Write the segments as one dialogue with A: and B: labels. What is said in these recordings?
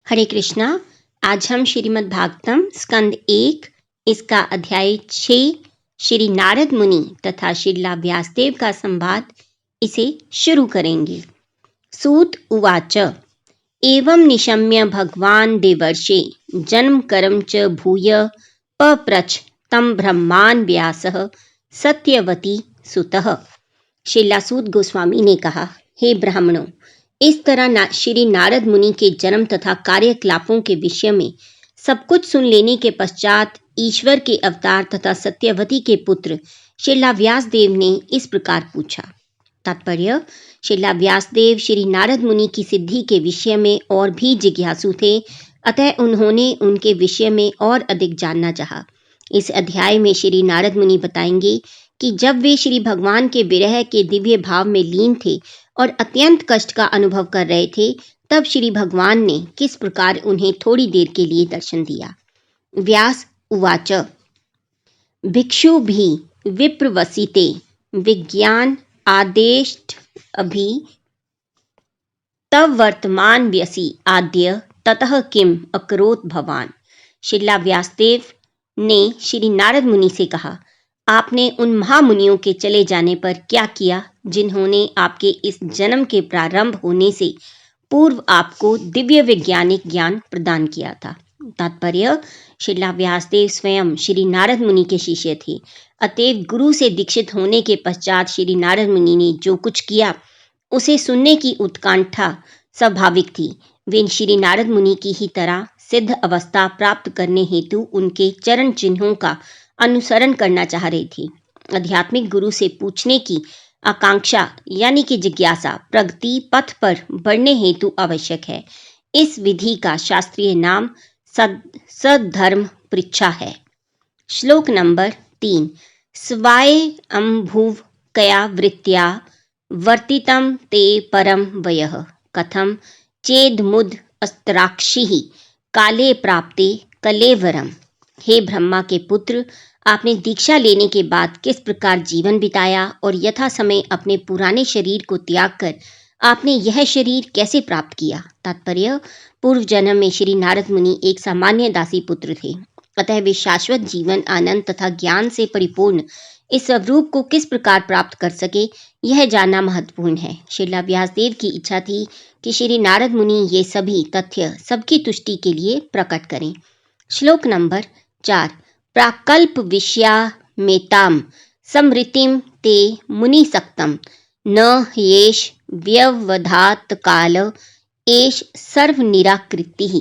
A: हरे कृष्णा। आज हम श्रीमद् भागवतम स्कंद 1 इसका अध्याय 6 श्री नारद मुनि तथा श्रीला व्यासदेव का संवाद इसे शुरू करेंगे। सूत उवाच एवं निशम्य भगवान देवर्षे जन्म कर्म च भूय पप्रच्छ तम ब्रह्मान् व्यासः सत्यवती सुतः। श्रीला सूत गोस्वामी ने कहा, हे ब्राह्मणों, इस तरह श्री नारद मुनि के जन्म तथा कार्यकलापों के विषय में सब कुछ सुन लेने के पश्चात ईश्वर के अवतार तथा सत्यवती के पुत्र श्रीला व्यासदेव ने इस प्रकार पूछा। तात्पर्य, श्रीला व्यासदेव श्री नारद मुनि की सिद्धि के विषय में और भी जिज्ञासु थे, अतः उन्होंने उनके विषय में और अधिक जानना चाहा। इस अध्याय में श्री नारद मुनि बताएंगे कि जब वे श्री भगवान के विरह के दिव्य भाव में लीन थे और अत्यंत कष्ट का अनुभव कर रहे थे, तब श्री भगवान ने किस प्रकार उन्हें थोड़ी देर के लिए दर्शन दिया। व्यास उवाच भिक्षु भी विप्रवसिते विज्ञान आदेष्ट अभि तव वर्तमान व्यसी आद्य ततः किम अकरोत भवान। श्रीला व्यासदेव ने श्री नारद मुनि से कहा, आपने उन महामुनियों के चले जाने पर क्या किया जिन्होंने आपके इस जन्म के प्रारंभ होने से पूर्व आपको दिव्य वैज्ञानिक ज्ञान प्रदान किया था। तात्पर्य, श्रीला व्यासदेव स्वयं श्री नारद मुनि के शिष्य थे, अतएव गुरु से दीक्षित होने के पश्चात श्री नारद मुनि ने जो कुछ किया उसे सुनने की उत्कंठा स्वाभाविक थी। वे श्री नारद मुनि की ही तरह सिद्ध अवस्था प्राप्त करने हेतु उनके चरण चिन्हों का अनुसरण करना चाह रही थी। आध्यात्मिक गुरु से पूछने की आकांक्षा यानी कि जिज्ञासा प्रगति पथ पर बढ़ने हेतु आवश्यक है। इस विधि का शास्त्रीय नाम सद्धर्म परीक्षा है। श्लोक नंबर 3। स्वाय अम्भुव कया वृत्त्या वर्तितम ते परम वयः कथम चेद मुद अस्त्राक्षि काले प्राप्ते कलेवरम। हे ब्रह्मा के पुत्र, आपने दीक्षा लेने के बाद किस प्रकार जीवन बिताया और यथा समय अपने पुराने शरीर को त्याग कर आपने यह शरीर कैसे प्राप्त किया। तात्पर्य, पूर्व जन्म में श्री नारद मुनि एक सामान्य दासी पुत्र थे, अतः वे शाश्वत जीवन आनंद तथा ज्ञान से परिपूर्ण इस स्वरूप को किस प्रकार प्राप्त कर सके, यह जानना महत्वपूर्ण है। श्रीला व्यासदेव की इच्छा थी कि श्री नारद मुनि ये सभी तथ्य सबकी तुष्टि के लिए प्रकट करें। श्लोक नंबर 4। प्राकल्प विषयामेतां समृतिं ते मुनिसक्तं न येष व्यवधात काल एष सर्व निराकृतिः।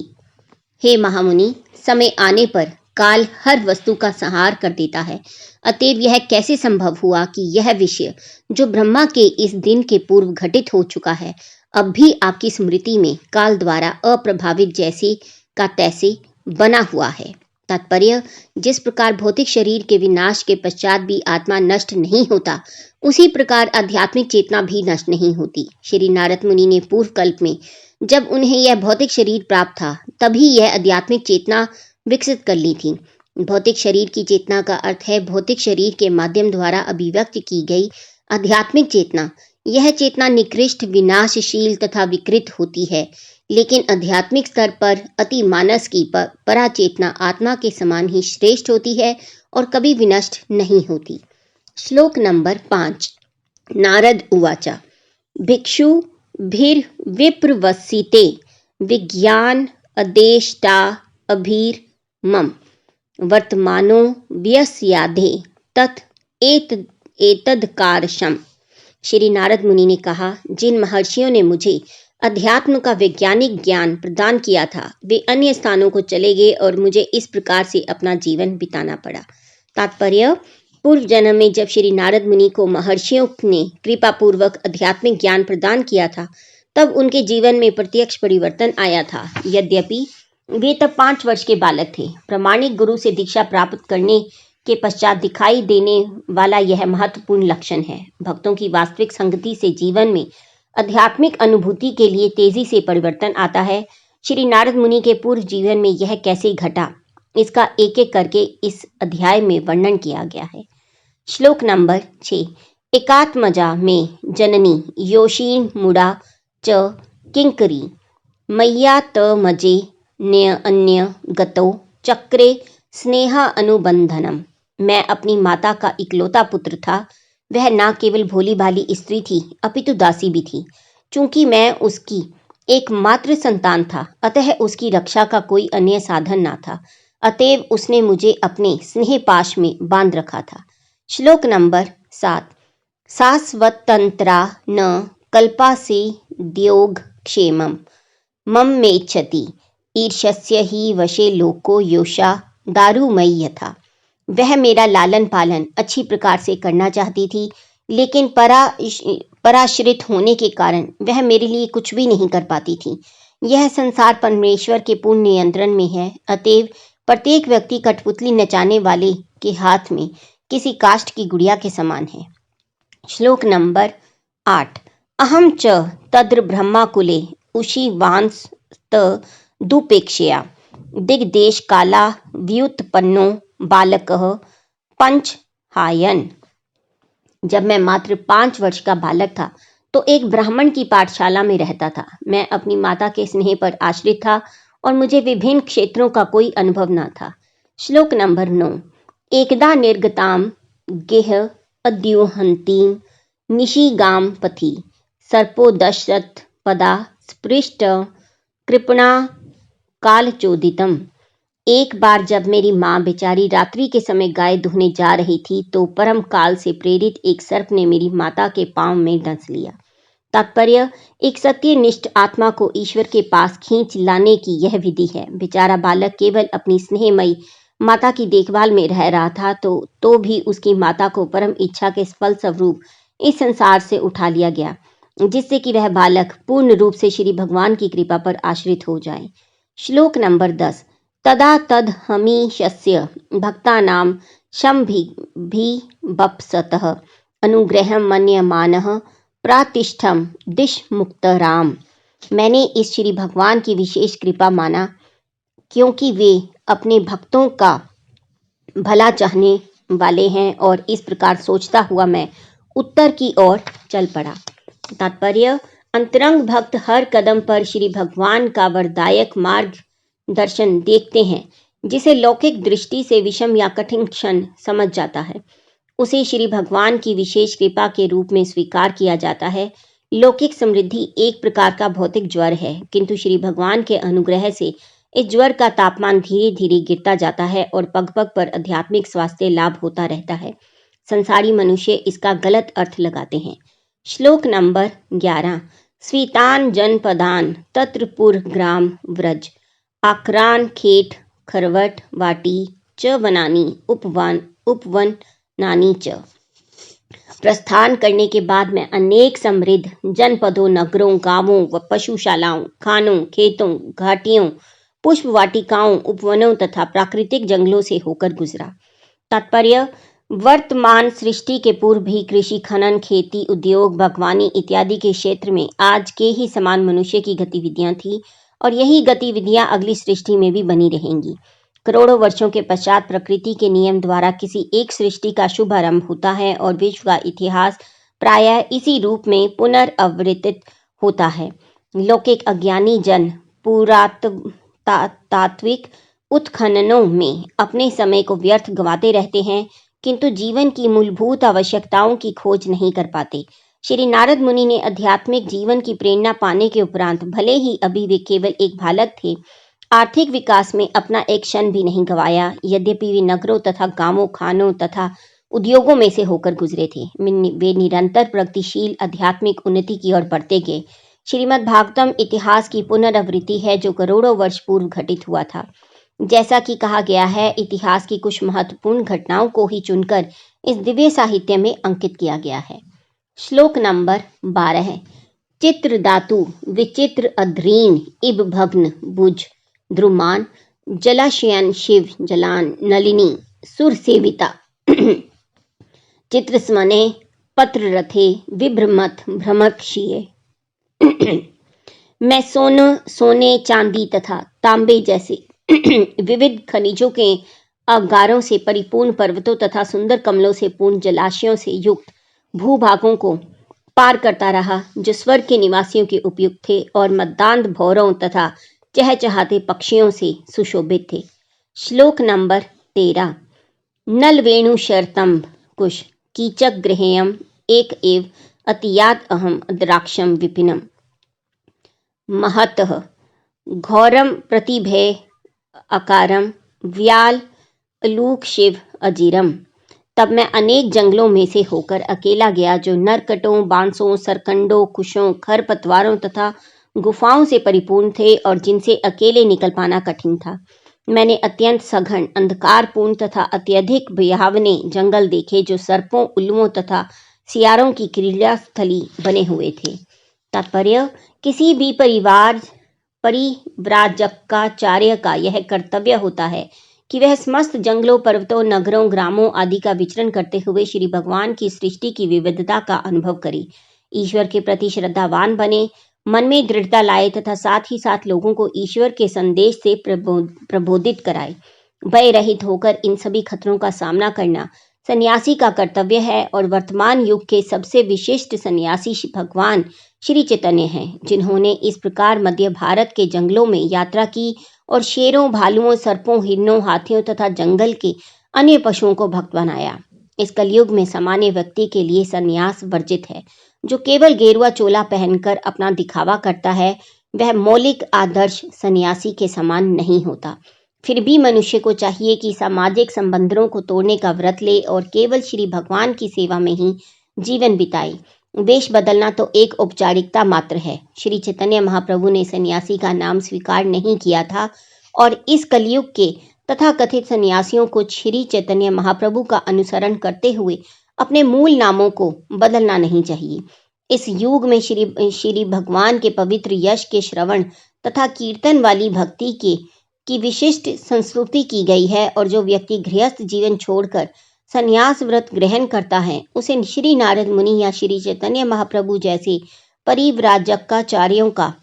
A: हे महामुनि, समय आने पर काल हर वस्तु का संहार कर देता है, अतएव यह कैसे संभव हुआ कि यह विषय जो ब्रह्मा के इस दिन के पूर्व घटित हो चुका है अब भी आपकी स्मृति में काल द्वारा अप्रभावित जैसे का तैसे बना हुआ है। तात्पर्य, जिस प्रकार भौतिक शरीर के विनाश के पश्चात भी आत्मा नष्ट नहीं होता, उसी प्रकार आध्यात्मिक चेतना भी नष्ट नहीं होती। श्री नारद मुनि ने पूर्व कल्प में जब उन्हें यह भौतिक शरीर प्राप्त था तभी यह आध्यात्मिक चेतना विकसित कर ली थी। भौतिक शरीर की चेतना का अर्थ है भौतिक शरीर के माध्यम द्वारा अभिव्यक्त की गई आध्यात्मिक चेतना। यह चेतना निकृष्ट, विनाशशील तथा विकृत होती है, लेकिन आध्यात्मिक स्तर पर अति मानस की परा चेतना आत्मा के समान ही श्रेष्ठ होती है और कभी विनष्ट नहीं होती। श्लोक नंबर 5। नारद उवाच भिक्षु भीर विप्रवसिते विज्ञान अदेष्टा अभीर मम वर्तमानो व्यस्याधे तत् एतद्कारशम। श्री नारद मुनि ने कहा, जिन महर्षियों ने मुझे अध्यात्म का वैज्ञानिक ज्ञान प्रदान किया था वे अन्य स्थानों को चले गए और मुझे इस प्रकार से अपना जीवन बिताना पड़ा। तात्पर्य, पूर्व जन्म में जब श्री नारद मुनि को महर्षियों ने कृपा पूर्वक आध्यात्मिक ज्ञान प्रदान किया था तब उनके जीवन में प्रत्यक्ष परिवर्तन आया था। यद्यपि वे तब 5 वर्ष के बालक थे। प्रामाणिक गुरु से दीक्षा प्राप्त करने के पश्चात दिखाई देने वाला यह महत्वपूर्ण लक्षण है। भक्तों की वास्तविक संगति से जीवन में आध्यात्मिक अनुभूति के लिए तेजी से परिवर्तन आता है। श्री नारद मुनि के पूर्व जीवन में यह कैसे घटा, इसका एक एक करके इस अध्याय में वर्णन किया गया है। श्लोक नंबर 6। एकात्मजा में जननी योशीन मुड़ा च किंकरी मय्या त मजे न्य अन्य गतो चक्रे स्नेह अनुबंधनम। मैं अपनी माता का इकलौता पुत्र था। वह न केवल भोली भाली स्त्री थी अपितु दासी भी थी। चूंकि मैं उसकी एकमात्र संतान था, अतः उसकी रक्षा का कोई अन्य साधन न था। अतएव उसने मुझे अपने स्नेह पाश में बांध रखा था। श्लोक नंबर 7। शाश्वतंत्रा न कल्पासे द्योग क्षेमम मम मेच्छति ईर्ष्यस्य ही वशे लोको योषा दारुमयी यथा। वह मेरा लालन पालन अच्छी प्रकार से करना चाहती थी, लेकिन पराश्रित होने के कारण वह मेरे लिए कुछ भी नहीं कर पाती थी। यह संसार परमेश्वर के पूर्ण नियंत्रण में है, अतएव प्रत्येक व्यक्ति कठपुतली नचाने वाले के हाथ में किसी काष्ठ की गुड़िया के समान है। श्लोक नंबर 8। अहम च तद्र ब्रह्माकुले उषिवांस्त दुपेक्षया दिग्देश काला व्युत्पन्नो बालकः पंचहायन। जब मैं मात्र 5 वर्ष का बालक था तो एक ब्राह्मण की पाठशाला में रहता था। मैं अपनी माता के स्नेह पर आश्रित था और मुझे विभिन्न क्षेत्रों का कोई अनुभव न था। श्लोक नंबर 9। एकदा निर्गताम गेह अद्युहंतीम निशिगाम पथि सर्पोदशत पदा स्पृष्ट कृपणा कालचोदितम। एक बार जब मेरी माँ बेचारी रात्रि के समय गाय दुहने जा रही थी तो परम काल से प्रेरित एक सर्प ने मेरी माता के पांव में डंस लिया। तात्पर्य, एक सत्यनिष्ठ आत्मा को ईश्वर के पास खींच लाने की यह विधि है। बेचारा बालक केवल अपनी स्नेहमयी माता की देखभाल में रह रहा था तो भी उसकी माता को परम इच्छा के फल स्वरूप इस संसार से उठा लिया गया, जिससे कि वह बालक पूर्ण रूप से श्री भगवान की कृपा पर आश्रित हो जाए। श्लोक नंबर 10। तदा तद हमीशस्य भक्तानां शम्भिबप्सतः अनुग्रहं मन्यमानः प्रातिष्ठं दिशमुक्तराम। मैंने इस श्री भगवान की विशेष कृपा माना, क्योंकि वे अपने भक्तों का भला चाहने वाले हैं, और इस प्रकार सोचता हुआ मैं उत्तर की ओर चल पड़ा। तात्पर्य, अंतरंग भक्त हर कदम पर श्री भगवान का वरदायक मार्ग दर्शन देखते हैं। जिसे लौकिक दृष्टि से विषम या कठिन क्षण समझ जाता है, उसे श्री भगवान की विशेष कृपा के रूप में स्वीकार किया जाता है। लौकिक समृद्धि एक प्रकार का भौतिक ज्वर है, किंतु श्री भगवान के अनुग्रह से इस ज्वर का तापमान धीरे धीरे गिरता जाता है और पग पग पर आध्यात्मिक स्वास्थ्य लाभ होता रहता है। संसारी मनुष्य इसका गलत अर्थ लगाते हैं। श्लोक नंबर 11। स्वीतान जनपदान तत्र पुर ग्राम व्रज आक्रान खेट खरवट वाटी च वनानी उपवनानी च। प्रस्थान करने के बाद मैं अनेक समृद्ध जनपदों, नगरों, गांवों व पशुशालाओं, खानों, खेतों, घाटियों, पुष्प वाटिकाओं, उपवनों तथा प्राकृतिक जंगलों से होकर गुजरा। तात्पर्य, वर्तमान सृष्टि के पूर्व भी कृषि, खनन, खेती, उद्योग, बागवानी इत्यादि के क्षेत्र में आज के ही समान मनुष्य की गतिविधियां थी, और यही गतिविधियां अगली सृष्टि में भी बनी रहेंगी। करोड़ों वर्षों के पश्चात प्रकृति के नियम द्वारा किसी एक सृष्टि का शुभारंभ होता है और विश्व का इतिहास प्रायः इसी रूप में पुनरावृत्तित होता है। लौकिक अज्ञानी जन पुरातात्विक उत्खननों में अपने समय को व्यर्थ गंवाते रहते हैं, किंतु जीवन की मूलभूत आवश्यकताओं की खोज नहीं कर पाते। श्री नारद मुनि ने आध्यात्मिक जीवन की प्रेरणा पाने के उपरांत, भले ही अभी वे केवल एक बालक थे, आर्थिक विकास में अपना एक क्षण भी नहीं गंवाया। यद्यपि वे नगरों तथा गांवों, खानों तथा उद्योगों में से होकर गुजरे थे, वे निरंतर प्रगतिशील आध्यात्मिक उन्नति की ओर बढ़ते गए। श्रीमद् भागवतम इतिहास की पुनरावृत्ति है जो करोड़ों वर्ष पूर्व घटित हुआ था। जैसा कि कहा गया है, इतिहास की कुछ महत्वपूर्ण घटनाओं को ही चुनकर इस दिव्य साहित्य में अंकित किया गया है। श्लोक नंबर 12। चित्र धातु विचित्र अध्रीन इब भग्न भुज द्रुमान जलाशयन शिव जलान नलिनी सुर सेविता चित्र स्मने पत्र रथे विभ्रमत भ्रमक्षीय। मैं सोने, चांदी तथा तांबे जैसे विविध खनिजों के अवगारों से परिपूर्ण पर्वतों तथा सुंदर कमलों से पूर्ण जलाशयों से युक्त भूभागों को पार करता रहा, जो स्वर्ग के निवासियों के उपयुक्त थे, और मतदान भौरों तथा चहचहाते पक्षियों से सुशोभित थे। श्लोक नंबर 13। नल वेणु शरतंभ कुश कीचक गृहेयम एक एव अतियात अहम द्राक्षम विपिनम महतः घोरम प्रतिभय अकारम व्याल अलूक शिव अजीरम। तब मैं अनेक जंगलों में से होकर अकेला गया जो नरकटों, बांसों, सरकंडों, कुशों, खरपतवारों तथा गुफाओं से परिपूर्ण थे और जिनसे अकेले निकल पाना कठिन था। मैंने अत्यंत सघन, अंधकारपूर्ण तथा अत्यधिक भयावने जंगल देखे जो सर्पों, उल्लुओं तथा सियारों की क्रीड़ा स्थली बने हुए थे। तात्पर्य: किसी भी परिव्राजकाचार्य का यह कर्तव्य होता है कि वह समस्त जंगलों, पर्वतों, नगरों, ग्रामों आदि का विचरण करते हुए श्री भगवान की सृष्टि की विविधता का अनुभव करे, ईश्वर के प्रति श्रद्धावान बने, मन में दृढ़ता लाए तथा साथ ही साथ लोगों को ईश्वर के संदेश से प्रबोधित कराए। भय रहित होकर इन सभी खतरों का सामना करना सन्यासी का कर्तव्य है और वर्तमान युग के सबसे विशिष्ट सन्यासी भगवान श्री चैतन्य हैं, जिन्होंने इस प्रकार मध्य भारत के जंगलों में यात्रा की और शेरों, भालुओं, सर्पों, हिरणों, हाथियों तथा जंगल के अन्य पशुओं को भक्त बनाया। इस कलयुग में सामान्य व्यक्ति के लिए संन्यास वर्जित है। जो केवल गेरुआ चोला पहनकर अपना दिखावा करता है, वह मौलिक आदर्श सन्यासी के समान नहीं होता। फिर भी मनुष्य को चाहिए कि सामाजिक संबंधों को तोड़ने का व्रत ले और केवल श्री भगवान की सेवा में ही जीवन बिताए। वेश बदलना तो एक औपचारिकता मात्र है। श्री चैतन्य महाप्रभु ने सन्यासी का नाम स्वीकार नहीं किया था और इस कलयुग के तथाकथित सन्यासियों को श्री चैतन्य महाप्रभु का अनुसरण करते हुए अपने मूल नामों को बदलना नहीं चाहिए। इस युग में श्री भगवान के पवित्र यश के श्रवण तथा कीर्तन वाली भक्ति की विशिष्ट संस्तुति की गई है और जो व्यक्ति गृहस्थ जीवन छोड़कर संन्यास व्रत ग्रहण करता है, उसे श्री नारद मुनि या श्री चैतन्य महाप्रभु जैसे परिव्राजकाचार्यों का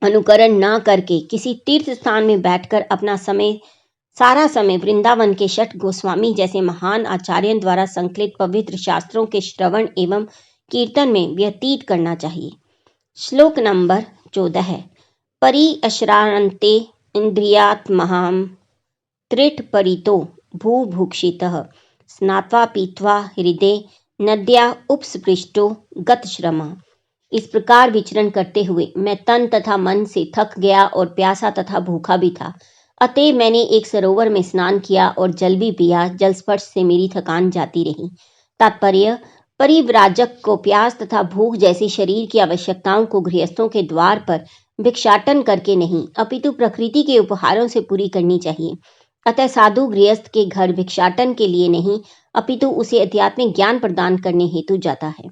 A: अनुकरण न करके किसी तीर्थ स्थान में बैठकर अपना सारा समय वृंदावन के षट गोस्वामी जैसे महान आचार्यों द्वारा संकलित पवित्र शास्त्रों के श्रवण एवं कीर्तन में व्यतीत करना चाहिए। श्लोक नंबर 14। परि अश्रान्ते इंद्रियात्महां त्रिठ परितो भूभुक्षितः स्नात्वा पीत्वा हृदय नद्या उपस्पृष्टो गतश्रमः। इस प्रकार विचरण करते हुए मैं तन तथा मन से थक गया और प्यासा तथा भूखा भी था। अतः मैंने एक सरोवर में स्नान किया और जल भी पिया। जल स्पर्श से मेरी थकान जाती रही। तात्पर्य: परिव्राजक को प्यास तथा भूख जैसी शरीर की आवश्यकताओं को गृहस्थों के द्वार पर भिक्षाटन करके नहीं, अपितु प्रकृति के उपहारों से पूरी करनी चाहिए। अतः साधु गृहस्थ के घर भिक्षाटन के लिए नहीं, अपितु उसे आध्यात्मिक ज्ञान प्रदान करने हेतु जाता है।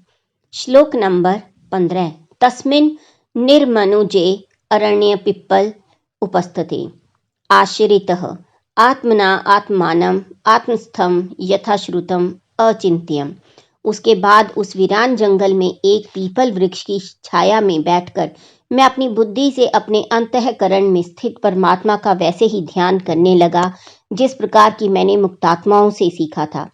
A: श्लोक नंबर 15। तस्मिन् निर्मनुजे अरण्य पिप्पल उपस्थिते आश्रितः आत्मना आत्मानं आत्मस्थं यथाश्रुतम् अचिंत्यम्। उसके बाद उस वीरान जंगल में एक पीपल वृक्ष की छाया में बैठकर मैं अपनी बुद्धि से अपने अंतःकरण में स्थित परमात्मा का वैसे ही ध्यान करने लगा जिस प्रकार की मैंने मुक्तात्माओं से सीखा था।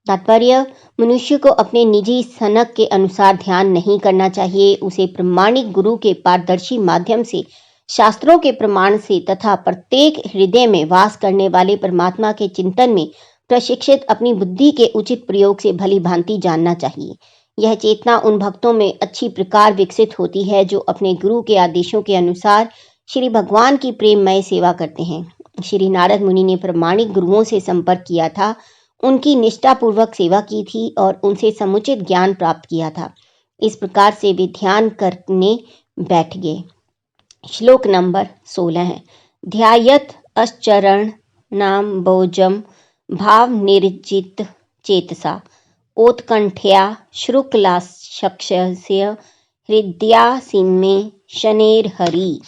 A: तात्पर्य: मनुष्य को अपने निजी सनक के अनुसार ध्यान नहीं करना चाहिए। उसे प्रामाणिक गुरु के पारदर्शी माध्यम से, शास्त्रों के प्रमाण से तथा प्रत्येक हृदय में वास करने वाले परमात्मा के चिंतन में प्रशिक्षित अपनी बुद्धि के उचित प्रयोग से भली भांति जानना चाहिए। यह चेतना उन भक्तों में अच्छी प्रकार विकसित होती है जो अपने गुरु के आदेशों के अनुसार श्री भगवान की प्रेममय सेवा करते हैं। श्री नारद मुनि ने प्रामाणिक गुरुओं से संपर्क किया था, उनकी निष्ठापूर्वक सेवा की थी और उनसे समुचित ज्ञान प्राप्त किया था। इस प्रकार से वे ध्यान करने बैठ गए। श्लोक नंबर 16 है। ध्यायत अश्चरण नाम बोजम भाव निर्जित चेतसा ओत्कंठया शुक्लाशक्ष्य हृदयासीन्मे शनेर हरि।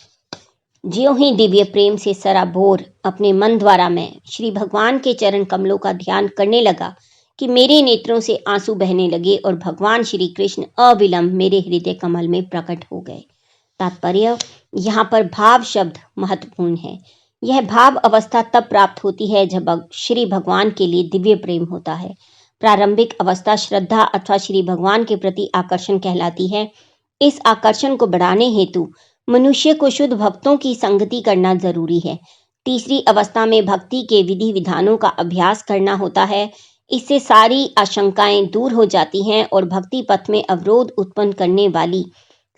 A: ज्यों ही दिव्य प्रेम से सराबोर अपने मन द्वारा मैं श्री भगवान के चरण कमलों का ध्यान करने लगा कि मेरे नेत्रों से आंसू बहने लगे और भगवान श्री कृष्ण अविलंब मेरे हृदय कमल में प्रकट हो गए। तात्पर्य: यहाँ पर भाव शब्द महत्वपूर्ण है। यह भाव अवस्था तब प्राप्त होती है जब श्री भगवान के लिए दिव्य प्रेम होता है। प्रारंभिक अवस्था श्रद्धा अथवा श्री भगवान के प्रति आकर्षण कहलाती है। इस आकर्षण को बढ़ाने हेतु मनुष्य को शुद्ध भक्तों की संगति करना जरूरी है। तीसरी अवस्था में भक्ति के विधि विधानों का अभ्यास करना होता है। इससे सारी आशंकाएं दूर हो जाती हैं और भक्ति पथ में अवरोध उत्पन्न करने वाली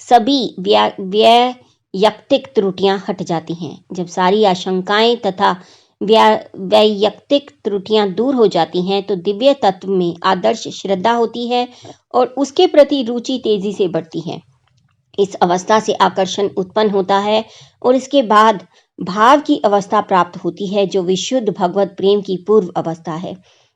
A: सभी वैयक्तिक त्रुटियां हट जाती हैं। जब सारी आशंकाएं तथा वैयक्तिक त्रुटियां दूर हो जाती हैं तो दिव्य तत्व में आदर्श श्रद्धा होती है और उसके प्रति रुचि तेजी से बढ़ती है। इस अवस्था से आकर्षण उत्पन्न होता है और इसके बाद भाव की अवस्था प्राप्त होती है जो विशुद्ध भगवत प्रेम की पूर्व अवस्था है।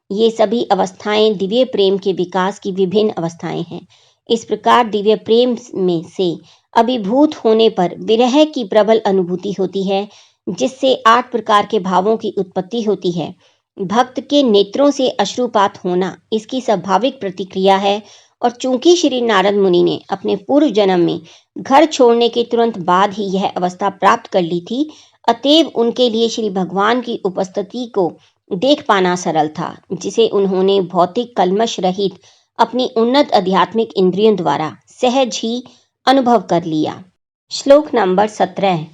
A: ये सभी अवस्थाएं दिव्य प्रेम के विकास की विभिन्न अवस्थाएं हैं। इस प्रकार दिव्य प्रेम में से अभिभूत होने पर विरह की प्रबल अनुभूति होती है, जिससे 8 प्रकार के भावों की उत्पत्ति होती है। भक्त के नेत्रों से अश्रुपात होना इसकी स्वाभाविक प्रतिक्रिया है और चूंकि श्री नारद मुनि ने अपने पूर्व जन्म में घर छोड़ने के तुरंत बाद ही यह अवस्था प्राप्त कर ली थी, अतएव उनके लिए श्री भगवान की उपस्थिति को देख पाना सरल था, जिसे उन्होंने भौतिक कल्मश रहित अपनी उन्नत आध्यात्मिक इंद्रियों द्वारा सहज ही अनुभव कर लिया। श्लोक नंबर 17।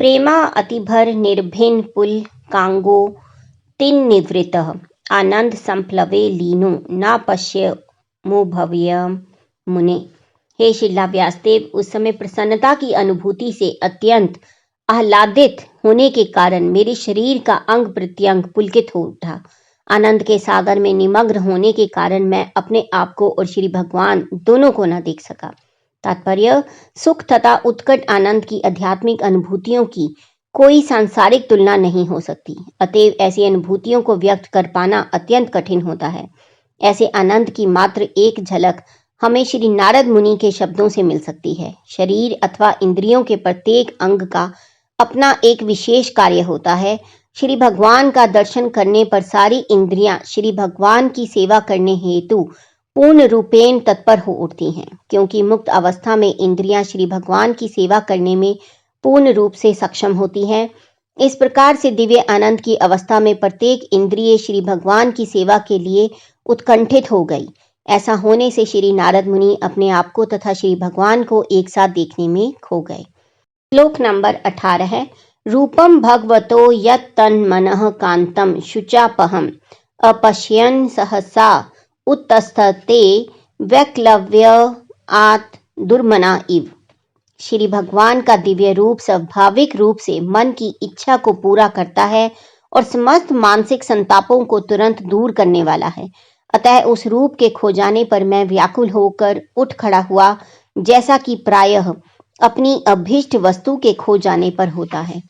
A: प्रेमा अतिभर निर्भिन्न पुल कांगो तिन निवृत्तः आनंद संप्लवे लीनो ना पश्य भव्यम मुने। हे शिला व्यासदेव, उस समय प्रसन्नता की अनुभूति से अत्यंत आह्लादित होने के कारण मेरे शरीर का अंग प्रत्यंग पुलकित हो उठा। आनंद के सागर में निमग्न होने के कारण मैं अपने आप को और श्री भगवान दोनों को न देख सका। तात्पर्य, सुख तथा उत्कट आनंद की आध्यात्मिक अनुभूतियों की कोई सांसारिक तुलना नहीं हो सकती। अतएव ऐसी अनुभूतियों को व्यक्त कर पाना अत्यंत कठिन होता है। ऐसे आनंद की मात्र एक झलक हमें श्री नारद मुनि के शब्दों से मिल सकती है। शरीर अथवा इंद्रियों के प्रत्येक अंग का अपना एक विशेष कार्य होता है। श्री भगवान का दर्शन करने पर सारी इंद्रियां श्री भगवान की सेवा करने हेतु पूर्ण रूपेण तत्पर हो उठती हैं, क्योंकि मुक्त अवस्था में इंद्रियां श्री भगवान की सेवा करने में पूर्ण रूप से सक्षम होती हैं। इस प्रकार से दिव्य आनंद की अवस्था में प्रत्येक इंद्रिय श्री भगवान की सेवा के लिए उत्कंठित हो गई। ऐसा होने से श्री नारद मुनि अपने आप को तथा श्री भगवान को एक साथ देखने में खो गए। श्लोक नंबर 18। रूपम भगवतो यत् तन्मनः कांतम शुचापहम अपश्यन् सहसा उत्तस्थते वैक्लव्यात् दुर्मना इव। श्री भगवान का दिव्य रूप स्वाभाविक रूप से मन की इच्छा को पूरा करता है और समस्त मानसिक संतापों को तुरंत दूर करने वाला है। अतः उस रूप के खो जाने पर मैं व्याकुल होकर उठ खड़ा हुआ, जैसा कि प्रायः अपनी अभीष्ट वस्तु के खो जाने पर होता है।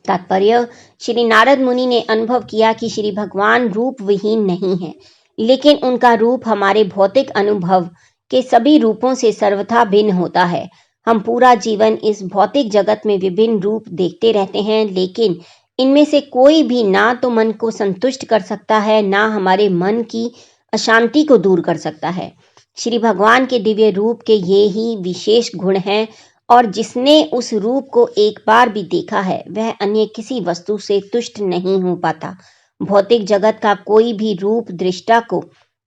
A: तात्पर्य, श्री नारद मुनि ने अनुभव किया कि श्री भगवान रूप विहीन नहीं है, लेकिन उनका रूप हमारे भौतिक अनुभव के सभी रूपों से सर्वथा भिन्न होता है। हम पूरा जीवन इस भौतिक जगत में विभिन्न रूप देखते रहते हैं, लेकिन इनमें से कोई भी ना तो मन को संतुष्ट कर सकता है, ना हमारे मन की अशांति को दूर कर सकता है। श्री भगवान के दिव्य रूप के ये ही विशेष गुण हैं और जिसने उस रूप को एक बार भी देखा है वह अन्य किसी वस्तु से तुष्ट नहीं हो पाता। भौतिक जगत का कोई भी रूप दृष्टा को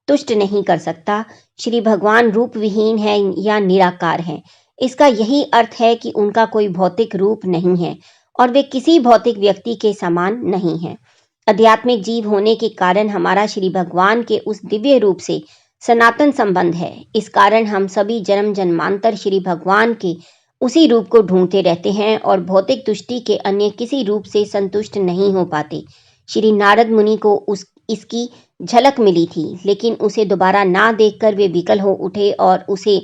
A: तुष्ट नहीं कर सकता। श्री भगवान रूप विहीन है या निराकार है, इसका यही अर्थ है कि उनका कोई भौतिक रूप नहीं है और वे किसी भौतिक व्यक्ति के समान नहीं है। आध्यात्मिक जीव होने के कारण हमारा श्री भगवान के उस दिव्य रूप से सनातन संबंध है। इस कारण हम सभी जन्म जन्मांतर श्री भगवान के उसी रूप को ढूंढते रहते हैं और भौतिक तुष्टि के अन्य किसी रूप से संतुष्ट नहीं हो पाते। श्री नारद मुनि को इसकी झलक मिली थी, लेकिन उसे दोबारा ना देखकर वे विकल हो उठे और उसे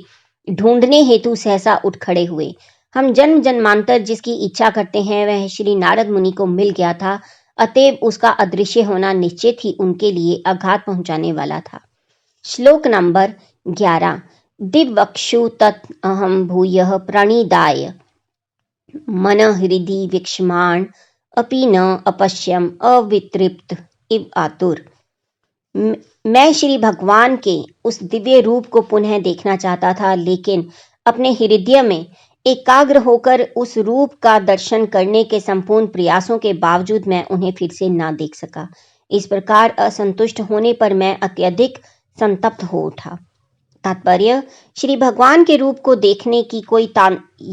A: ढूंढने हेतु सहसा उठ खड़े हुए। हम जन्म जन्मांतर जिसकी इच्छा करते हैं वह श्री नारद मुनि को मिल गया था, अतएव उसका अदृश्य होना निश्चित ही उनके लिए आघात पहुंचाने वाला था। श्लोक नंबर 11। दिव्वक्षु तत् अहम भूयः प्रणिदाय मन हृदि विक्ष्माण अपि न अपश्यम अवितृप्त इव आतुर। मैं श्री भगवान के उस दिव्य रूप को पुनः देखना चाहता था, लेकिन अपने हृदय में एकाग्र होकर उस रूप का दर्शन करने के संपूर्ण प्रयासों के बावजूद मैं उन्हें फिर से ना देख सका। इस प्रकार असंतुष्ट होने पर मैं अत्यधिक संतप्त हो उठा। तात्पर्य: श्री भगवान के रूप को देखने की कोई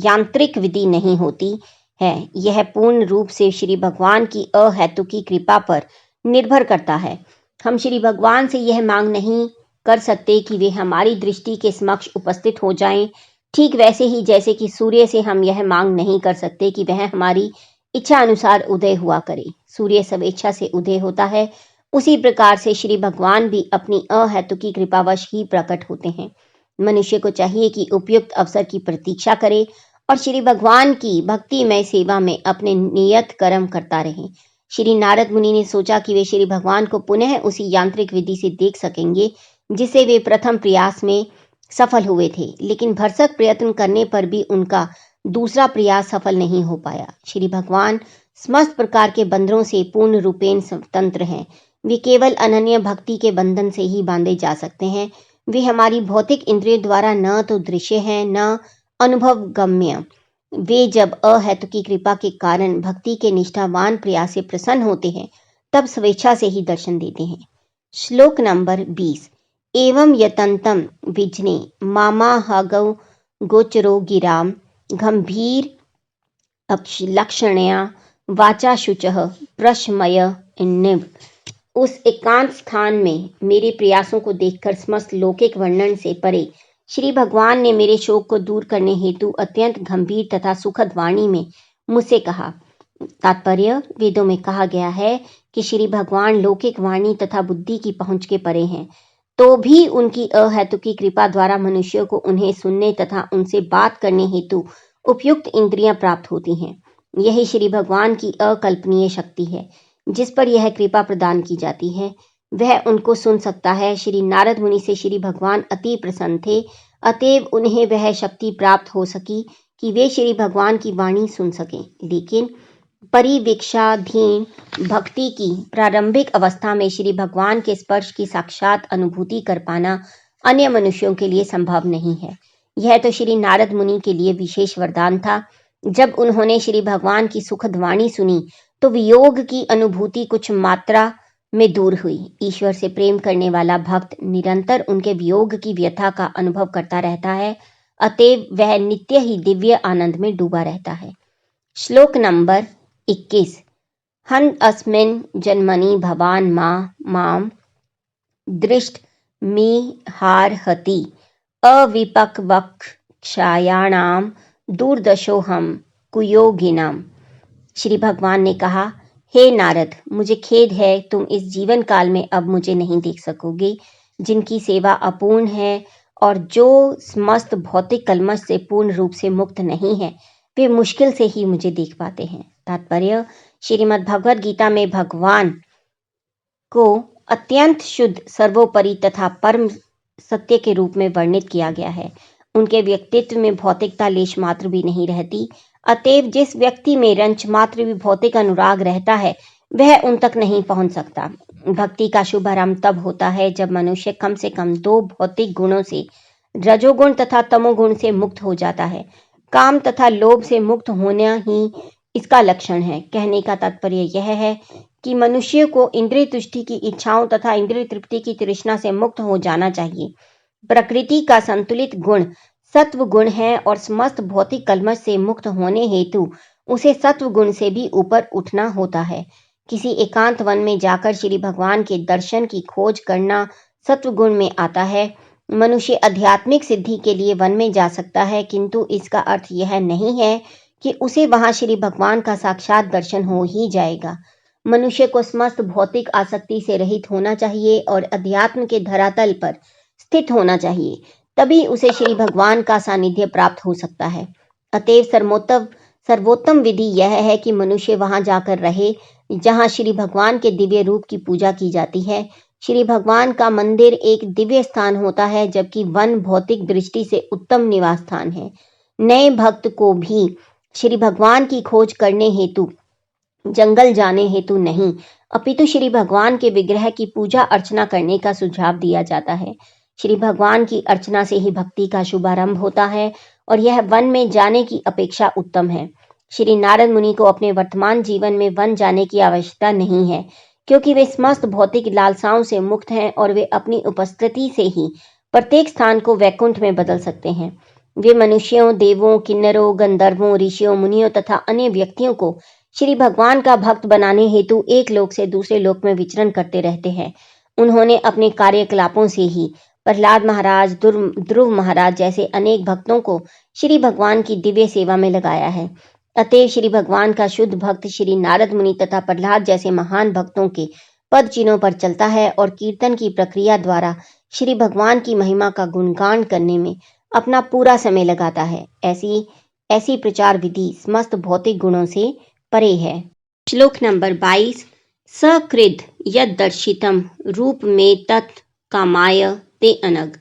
A: यांत्रिक विधि नहीं होती है। यह पूर्ण रूप से श्री भगवान की अहेतुकी कृपा पर निर्भर करता है। हम श्री भगवान से यह मांग नहीं कर सकते कि वे हमारी दृष्टि के समक्ष उपस्थित हो जाएं। ठीक वैसे ही जैसे कि सूर्य से हम यह मांग नहीं कर सकते कि वह हमारी इच्छा अनुसार उदय हुआ करे। सूर्य स्वेच्छा से उदय होता है, उसी प्रकार से श्री भगवान भी अपनी अहेतुकी कृपावश ही प्रकट होते हैं। मनुष्य को चाहिए कि उपयुक्त अवसर की प्रतीक्षा करे और श्री भगवान की भक्तिमय सेवा में अपने नियत कर्म करता रहे। श्री नारद मुनि ने सोचा कि वे श्री भगवान को पुनः उसी यांत्रिक विधि से देख सकेंगे जिसे वे प्रथम प्रयास में सफल हुए थे, लेकिन भरसक प्रयत्न करने पर भी उनका दूसरा प्रयास सफल नहीं हो पाया। श्री भगवान समस्त प्रकार के बंधनों से पूर्ण रूपेण स्वतंत्र हैं। वे केवल अनन्य भक्ति के बंधन से ही बांधे जा सकते हैं। वे हमारी भौतिक इंद्रियों द्वारा न तो दृश्य हैं न अनुभव गम्य। वे जब अहेतुकी कृपा के कारण भक्ति के निष्ठावान प्रयास से प्रसन्न होते हैं तब स्वेच्छा से ही दर्शन देते हैं। श्लोक नंबर 20। एवं यतंतम विजने मामाहगौ गोचरो गिराम गंभीर लक्षणया वाचा शुचः प्रशमय निव। उस एकांत स्थान में मेरे प्रयासों को देखकर समस्त लौकिक वर्णन से परे श्री भगवान ने मेरे शोक को दूर करने हेतु अत्यंत गंभीर तथा सुखद वाणी में मुझसे कहा। तात्पर्य: वेदों में कहा गया है कि श्री भगवान लौकिक वाणी तथा बुद्धि की पहुंच के परे हैं, तो भी उनकी अहेतुकी कृपा द्वारा मनुष्यों को उन्हें सुनने तथा उनसे बात करने हेतु उपयुक्त इंद्रियां प्राप्त होती हैं। यही श्री भगवान की अकल्पनीय शक्ति है जिस पर यह कृपा प्रदान की जाती है। वह उनको सुन सकता है। श्री नारद मुनि से श्री भगवान अति प्रसन्न थे, अतएव उन्हें वह शक्ति प्राप्त हो सकी कि वे श्री भगवान की वाणी सुन सकें। लेकिन परिवीक्षाधीन भक्ति की प्रारंभिक अवस्था में श्री भगवान के स्पर्श की साक्षात अनुभूति कर पाना अन्य मनुष्यों के लिए संभव नहीं है। यह तो श्री नारद मुनि के लिए विशेष वरदान था। जब उन्होंने श्री भगवान की सुखद वाणी सुनी तो वियोग की अनुभूति कुछ मात्रा में दूर हुई। ईश्वर से प्रेम करने वाला भक्त निरंतर उनके वियोग की व्यथा का अनुभव करता रहता है, अतएव वह नित्य ही दिव्य आनंद में डूबा रहता है। श्लोक नंबर 21। हन अस्मिन् जन्मनि भवान माम दृष्ट मे हारहति अविपक्वक्षायाणाम दूरदशोहम कुयोगिनाम। श्री भगवान ने कहा, हे नारद, मुझे खेद है, तुम इस जीवन काल में अब मुझे नहीं देख सकोगे। जिनकी सेवा अपूर्ण है और जो समस्त भौतिक कलमश से पूर्ण रूप से मुक्त नहीं है, वे मुश्किल से ही मुझे देख पाते हैं। तात्पर्य: श्रीमद् भगवद गीता में भगवान को अत्यंत शुद्ध, सर्वोपरि तथा परम सत्य के रूप में वर्णित किया गया है। उनके व्यक्तित्व में भौतिकता लेश मात्र भी नहीं रहती, अतएव जिस व्यक्ति में रंच मात्र भी भौतिक अनुराग रहता है वह उन तक नहीं पहुंच सकता। भक्ति का शुभारंभ तब होता है जब मनुष्य कम से कम 2 भौतिक गुणों से, रजोगुण तथा तमोगुण से मुक्त हो जाता है। काम तथा लोभ से मुक्त होना ही इसका लक्षण है। कहने का तात्पर्य यह है कि मनुष्य को इंद्रिय तुष्टि की इच्छाओं तथा इंद्रिय तृप्ति की तृष्णा से मुक्त हो जाना चाहिए। प्रकृति का संतुलित गुण सत्व गुण है और समस्त भौतिक कलमश से मुक्त होने हेतु उसे सत्व गुण से भी ऊपर उठना होता है। किसी एकांत वन में जाकर श्री भगवान के दर्शन की खोज करना सत्व गुण में आता है। मनुष्य आध्यात्मिक सिद्धि के लिए वन में जा सकता है, किंतु इसका अर्थ यह नहीं है कि उसे वहां श्री भगवान का साक्षात दर्शन हो ही जाएगा। मनुष्य को समस्त भौतिक आसक्ति से रहित होना चाहिए और अध्यात्म के धरातल पर स्थित होना चाहिए, तभी उसे श्री भगवान का सानिध्य प्राप्त हो सकता है। अतएव सर्वोत्तम विधि यह है कि मनुष्य वहां जाकर रहे जहां श्री भगवान के दिव्य रूप की पूजा की जाती है। श्री भगवान का मंदिर एक दिव्य स्थान होता है, जबकि वन भौतिक दृष्टि से उत्तम निवास स्थान है। नए भक्त को भी श्री भगवान की खोज करने हेतु जंगल जाने हेतु नहीं, अपितु श्री भगवान के विग्रह की पूजा अर्चना करने का सुझाव दिया जाता है। श्री भगवान की अर्चना से ही भक्ति का शुभारंभ होता है और यह वन में जाने की अपेक्षा उत्तम है। श्री नारद मुनि को अपने वर्तमान जीवन में वन जाने की आवश्यकता नहीं है, क्योंकि वे समस्त भौतिक लालसाओं से मुक्त हैं और वे अपनी उपस्थिति से ही प्रत्येक स्थान को वैकुंठ में बदल सकते हैं। वे मनुष्यों, देवों, किन्नरों, गंधर्वों, ऋषियों, मुनियों तथा अन्य व्यक्तियों को श्री भगवान का भक्त बनाने हेतु एक लोक से दूसरे लोक में विचरण करते रहते हैं। उन्होंने अपने कार्यकलापों से ही प्रहलाद महाराज, ध्रुव महाराज जैसे अनेक भक्तों को श्री भगवान की दिव्य सेवा में लगाया है। अतएव श्री भगवान का शुद्ध भक्त श्री नारद मुनि तथा प्रहलाद जैसे महान भक्तों के पद चिन्हों पर चलता है और कीर्तन की प्रक्रिया द्वारा श्री भगवान की महिमा का गुणगान करने में अपना पूरा समय लगाता है। ऐसी प्रचार विधि समस्त भौतिक गुणों से परे है। श्लोक नंबर 22। सकृद यद दर्शितम रूप में तत् कामाय ते अनग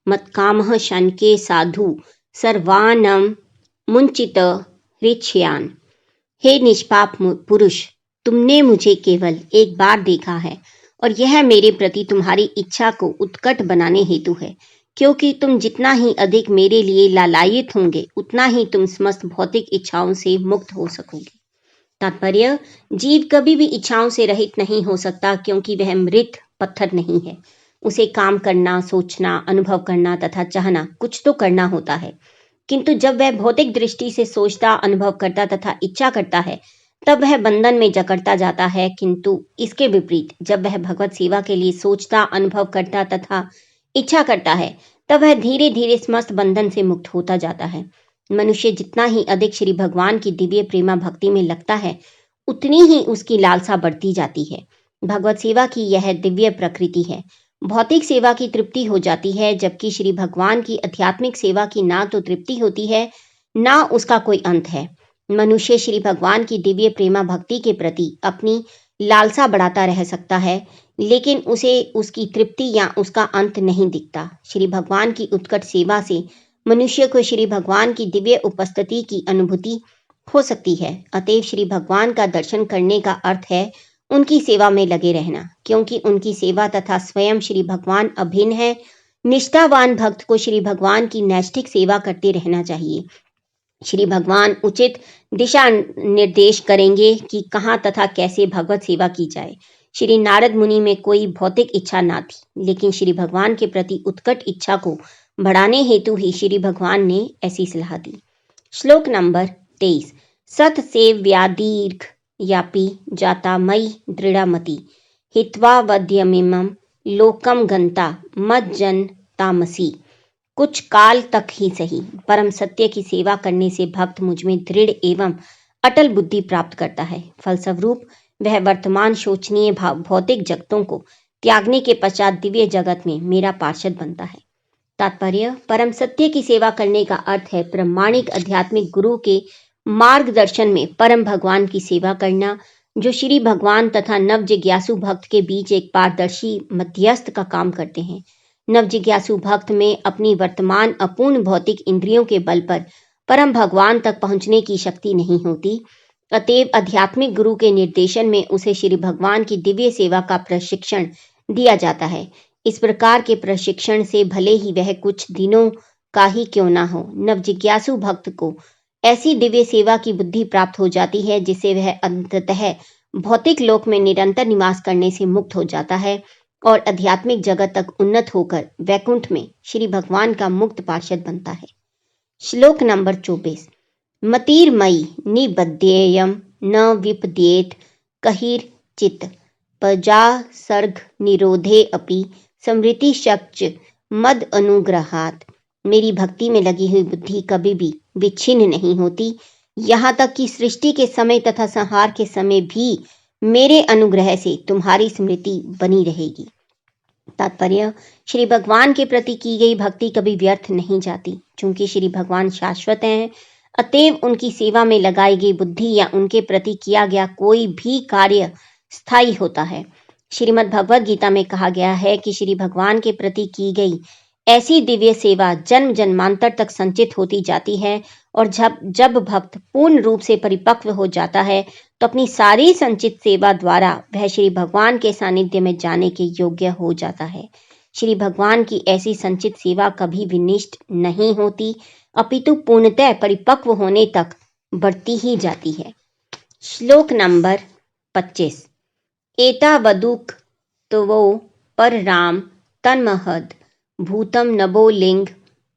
A: मत्कामः शनके साधु सर्वानम मुंचित हृच्छयान। हे निष्पाप पुरुष, तुमने मुझे केवल एक बार देखा है और यह मेरे प्रति तुम्हारी इच्छा को उत्कट बनाने हेतु है, क्योंकि तुम जितना ही अधिक मेरे लिए लालायित होंगे उतना ही तुम समस्त भौतिक इच्छाओं से मुक्त हो सकोगे। तात्पर्य, जीव कभी भी इच्छाओं से रहित नहीं हो सकता, क्योंकि वह मृत पत्थर नहीं है। उसे काम करना, सोचना, अनुभव करना तथा चाहना कुछ तो करना होता है, किंतु जब वह भौतिक दृष्टि से सोचता, अनुभव करता तथा इच्छा करता है तब वह बंधन में जकड़ता जाता है। किंतु इसके विपरीत जब वह भगवत सेवा के लिए सोचता, अनुभव करता तथा इच्छा करता है तब वह धीरे धीरे समस्त बंधन से मुक्त होता जाता है। मनुष्य जितना ही अधिक श्री भगवान की दिव्य प्रेमा भक्ति में लगता है उतनी ही उसकी लालसा बढ़ती जाती है। भगवत सेवा की यह दिव्य प्रकृति है। भौतिक सेवा की तृप्ति हो जाती है, जबकि श्री भगवान की आध्यात्मिक सेवा की ना तो तृप्ति होती है ना उसका कोई अंत है। मनुष्य श्री भगवान की दिव्य प्रेमा भक्ति के प्रति अपनी लालसा बढ़ाता रह सकता है, लेकिन उसे उसकी तृप्ति या उसका अंत नहीं दिखता। श्री भगवान की उत्कट सेवा से मनुष्य को श्री भगवान की दिव्य उपस्थिति की अनुभूति हो सकती है। अतएव श्री भगवान का दर्शन करने का अर्थ है उनकी सेवा में लगे रहना, क्योंकि उनकी सेवा तथा स्वयं श्री भगवान अभिन्न है। निष्ठावान भक्त को श्री भगवान की नैष्ठिक सेवा करते रहना चाहिए। श्री भगवान उचित दिशा निर्देश करेंगे कि कहाँ तथा कैसे भगवत सेवा की जाए। श्री नारद मुनि में कोई भौतिक इच्छा ना थी, लेकिन श्री भगवान के प्रति उत्कट इच्छा को बढ़ाने हेतु ही श्री भगवान ने ऐसी सलाह दी। श्लोक नंबर 23। सत सेव व्यादीर्घ यापी जाता मई दृढ़मति हित्वा वध्यमिमं लोकम गंता मज्जन तामसी। कुछ काल तक ही सही, परम सत्य की सेवा करने से भक्त मुझ में दृढ़ एवं अटल बुद्धि प्राप्त करता है। फलस्वरूप वह वर्तमान शोचनीय भौतिक जगतों को त्यागने के पश्चात दिव्य जगत में मेरा पार्षद बनता है। तात्पर्य, परम सत्य की सेवा करने का अर्थ है प्रामाणिक आध्यात्मिक गुरु के मार्गदर्शन में परम भगवान की सेवा करना, जो श्री भगवान तथा नव जिज्ञासु भक्त के बीच एक पारदर्शी मध्यस्थ का काम करते हैं। नव जिज्ञासु भक्त में अपनी वर्तमान अपूर्ण भौतिक इंद्रियों के बल पर परम भगवान तक पहुंचने की शक्ति नहीं होती। अतएव आध्यात्मिक गुरु के निर्देशन में उसे श्री भगवान की दिव्य सेवा का प्रशिक्षण दिया जाता है। इस प्रकार के प्रशिक्षण से भले ही वह कुछ दिनों का ही क्यों ना हो, नव जिज्ञासु भक्त को ऐसी दिव्य सेवा की बुद्धि प्राप्त हो जाती है जिससे वह अंततः भौतिक लोक में निरंतर निवास करने से मुक्त हो जाता है और आध्यात्मिक जगत तक उन्नत होकर वैकुंठ में श्री भगवान का मुक्त पार्षद बनता है। श्लोक नंबर 24। मतिर्मयि निबध्येयं न विपद्येत कहिर चित्त पजा सर्ग निरोधे अपि समृति शक्च मद अनुग्रहात्। मेरी भक्ति में लगी हुई बुद्धि कभी भी विच्छिन्न नहीं होती, यहाँ तक कि सृष्टि के समय तथा संहार के समय भी मेरे अनुग्रह से तुम्हारी स्मृति बनी रहेगी। तात्पर्य, श्री भगवान के प्रति की गई भक्ति कभी व्यर्थ नहीं जाती। चूंकि श्री भगवान शाश्वत हैं, अतएव उनकी सेवा में लगाई गई बुद्धि या उनके प्रति किया गया कोई भी कार्य स्थायी होता है। श्रीमद् भगवद गीता में कहा गया है कि श्री भगवान के प्रति की गई ऐसी दिव्य सेवा जन्म जन्मांतर तक संचित होती जाती है और जब भक्त पूर्ण रूप से परिपक्व हो जाता है तो अपनी सारी संचित सेवा द्वारा वह श्री भगवान के सानिध्य में जाने के योग्य हो जाता है। श्री भगवान की ऐसी संचित सेवा कभी विनिष्ट नहीं होती, अपितु पूर्णतः परिपक्व होने तक बढ़ती ही जाती है। श्लोक नंबर 25। एतावदुक तवो पर राम तन्महद भूतं नभो लिंग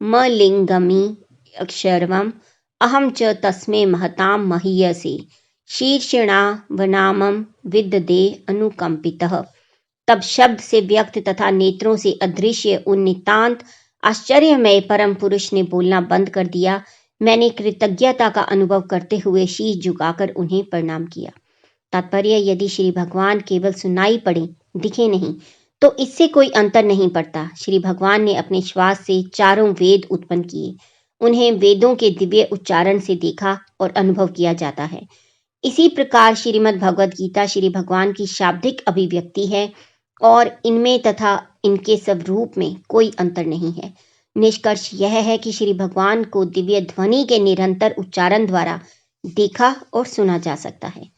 A: म लिंगमी अक्षरवम अहम च तस्मै महतां महीयसे शीर्षिणा वनामम विददे अनुकंपितः। तब शब्द से व्यक्त तथा नेत्रों से अदृश्य उन नितांत आश्चर्यमय परम पुरुष ने बोलना बंद कर दिया। मैंने कृतज्ञता का अनुभव करते हुए शीश झुकाकर उन्हें प्रणाम किया। तात्पर्य, यदि श्री भगवान केवल सुनाई पड़े, दिखे नहीं, तो इससे कोई अंतर नहीं पड़ता। श्री भगवान ने अपने श्वास से चारों वेद उत्पन्न किए। उन्हें वेदों के दिव्य उच्चारण से देखा और अनुभव किया जाता है। इसी प्रकार श्रीमद् भगवद गीता श्री भगवान की शाब्दिक अभिव्यक्ति है और इनमें तथा इनके स्वरूप में कोई अंतर नहीं है। निष्कर्ष यह है कि श्री भगवान को दिव्य ध्वनि के निरंतर उच्चारण द्वारा देखा और सुना जा सकता है।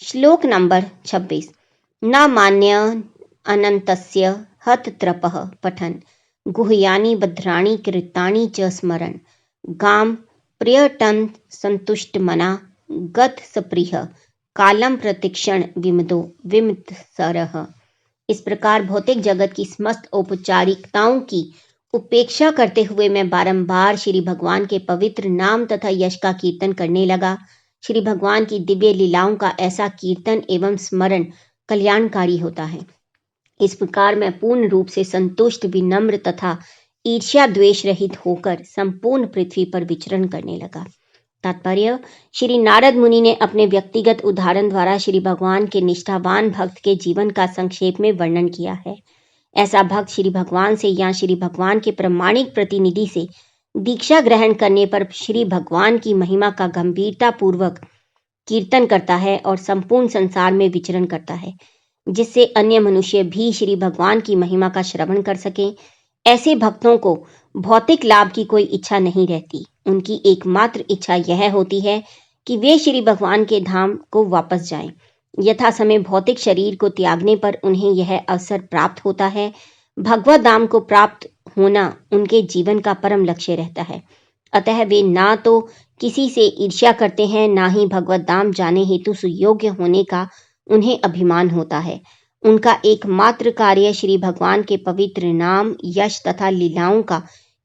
A: श्लोक नंबर 26। न मान्य अनंतस्य हतत्रपः पठन् गुह्यानि भद्राणि कृतानि च स्मरन् गाम प्रियटन संतुष्टमना गत सप्रिय कालम प्रतीक्षण विमदो विमत्सरः। इस प्रकार भौतिक जगत की समस्त औपचारिकताओं की उपेक्षा करते हुए मैं बारंबार श्री भगवान के पवित्र नाम तथा यश का कीर्तन करने लगा। श्री भगवान की दिव्य लीलाओं का ऐसा कीर्तन एवं स्मरण कल्याणकारी होता है। इस प्रकार मैं पूर्ण रूप से संतुष्ट, विनम्र तथा ईर्ष्या द्वेष रहित होकर संपूर्ण पृथ्वी पर विचरण करने लगा। तात्पर्य, श्री नारद मुनि ने अपने व्यक्तिगत उदाहरण द्वारा श्री भगवान के निष्ठावान भक्त के जीवन का संक्षेप में वर्णन किया है। ऐसा भक्त श्री भगवान से या श्री भगवान के प्रामाणिक प्रतिनिधि से दीक्षा ग्रहण करने पर श्री भगवान की महिमा का गंभीरता पूर्वक कीर्तन करता है और संपूर्ण संसार में विचरण करता है, जिससे अन्य मनुष्य भी श्री भगवान की महिमा का श्रवण कर सकें। ऐसे भक्तों को भौतिक लाभ की कोई इच्छा नहीं रहती। उनकी एकमात्र इच्छा यह होती है कि वे श्री भगवान के धाम को वापस जाएं। यथा समय भौतिक शरीर को त्यागने पर उन्हें यह अवसर प्राप्त होता है। भगवत धाम को प्राप्त होना उनके जीवन का परम लक्ष्य रहता है। अतः वे ना तो किसी से ईर्ष्या करते हैं, ना ही भगवत धाम जाने हेतु सुयोग्य होने का उन्हें अभिमान होता है। उनका एकमात्र कार्य श्री भगवान के पवित्र नाम, यश तथा लीलाओं का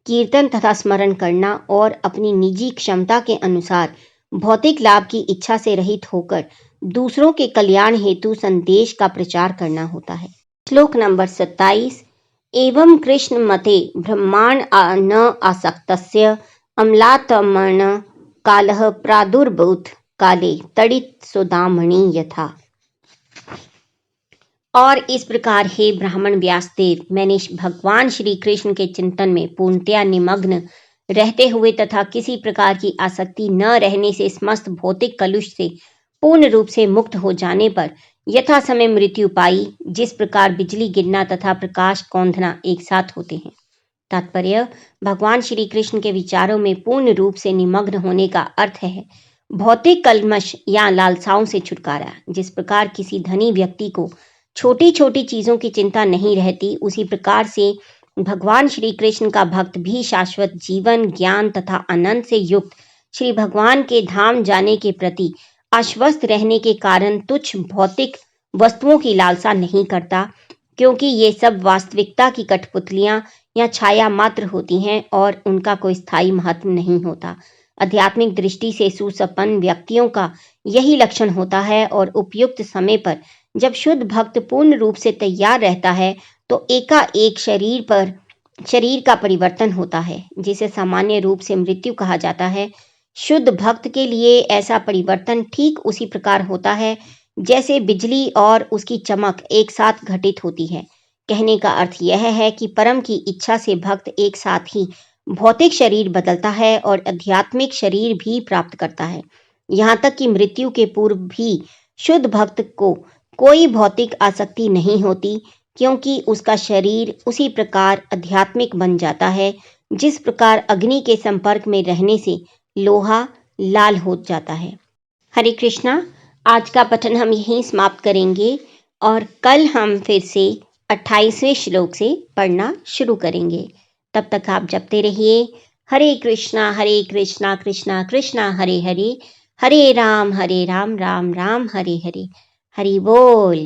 A: कीर्तन तथा स्मरण करना और अपनी निजी क्षमता के अनुसार भौतिक लाभ की इच्छा से रहित होकर दूसरों के कल्याण हेतु संदेश का प्रचार करना होता है। श्लोक नंबर 27। एवं कृष्ण मते ब्रह्मांड न आसक्तस्य अम्लातमन कालः प्रादुर्भूत काले तड़ित सुदामणि यथा। और इस प्रकार हे ब्राह्मण व्यासदेव, मैंने भगवान श्री कृष्ण के चिंतन में पूर्णतया निमग्न रहते हुए तथा किसी प्रकार की आसक्ति न रहने से समस्त भौतिक कलुष से पूर्ण रूप से मुक्त हो जाने पर यथा समय मृत्यु पाई, जिस प्रकार बिजली गिरना तथा प्रकाश कौंधना एक साथ होते हैं। तात्पर्य, भगवान श्री कृष्ण के विचारों में पूर्ण रूप से निमग्न होने का अर्थ है भौतिक कल्मश या लालसाओं से छुटकारा। जिस प्रकार किसी धनी व्यक्ति को छोटी छोटी चीजों की चिंता नहीं रहती, उसी प्रकार से भगवान श्री कृष्ण का भक्त भी शाश्वत जीवन, ज्ञान तथा आनंद से युक्त श्री भगवान के धाम जाने के प्रति आश्वस्त रहने के कारण तुच्छ भौतिक वस्तुओं की लालसा नहीं करता, क्योंकि ये सब वास्तविकता की कठपुतलियां या छाया मात्र होती हैं और उनका कोई स्थायी महत्व नहीं होता। आध्यात्मिक दृष्टि से सुसंपन्न व्यक्तियों का यही लक्षण होता है और उपयुक्त समय पर जब शुद्ध भक्त पूर्ण रूप से तैयार रहता है तो एकाएक शरीर का परिवर्तन होता है, जिसे सामान्य रूप से मृत्यु कहा जाता है। शुद्ध भक्त के लिए ऐसा परिवर्तन ठीक उसी प्रकार होता है जैसे बिजली और उसकी चमक एक साथ घटित होती है। कहने का अर्थ यह है कि परम की इच्छा से भक्त एक साथ ही भौतिक शरीर बदलता है और आध्यात्मिक शरीर भी प्राप्त करता है। यहाँ तक कि मृत्यु के पूर्व भी शुद्ध भक्त को कोई भौतिक आसक्ति नहीं होती, क्योंकि उसका शरीर उसी प्रकार आध्यात्मिक बन जाता है जिस प्रकार अग्नि के संपर्क में रहने से लोहा लाल हो जाता है। हरे कृष्णा। आज का पठन हम यहीं समाप्त करेंगे और कल हम फिर से 28वें श्लोक से पढ़ना शुरू करेंगे। तब तक आप जपते रहिए हरे कृष्णा कृष्णा कृष्णा हरे हरे, हरे राम राम राम हरे हरे। हरि बोल।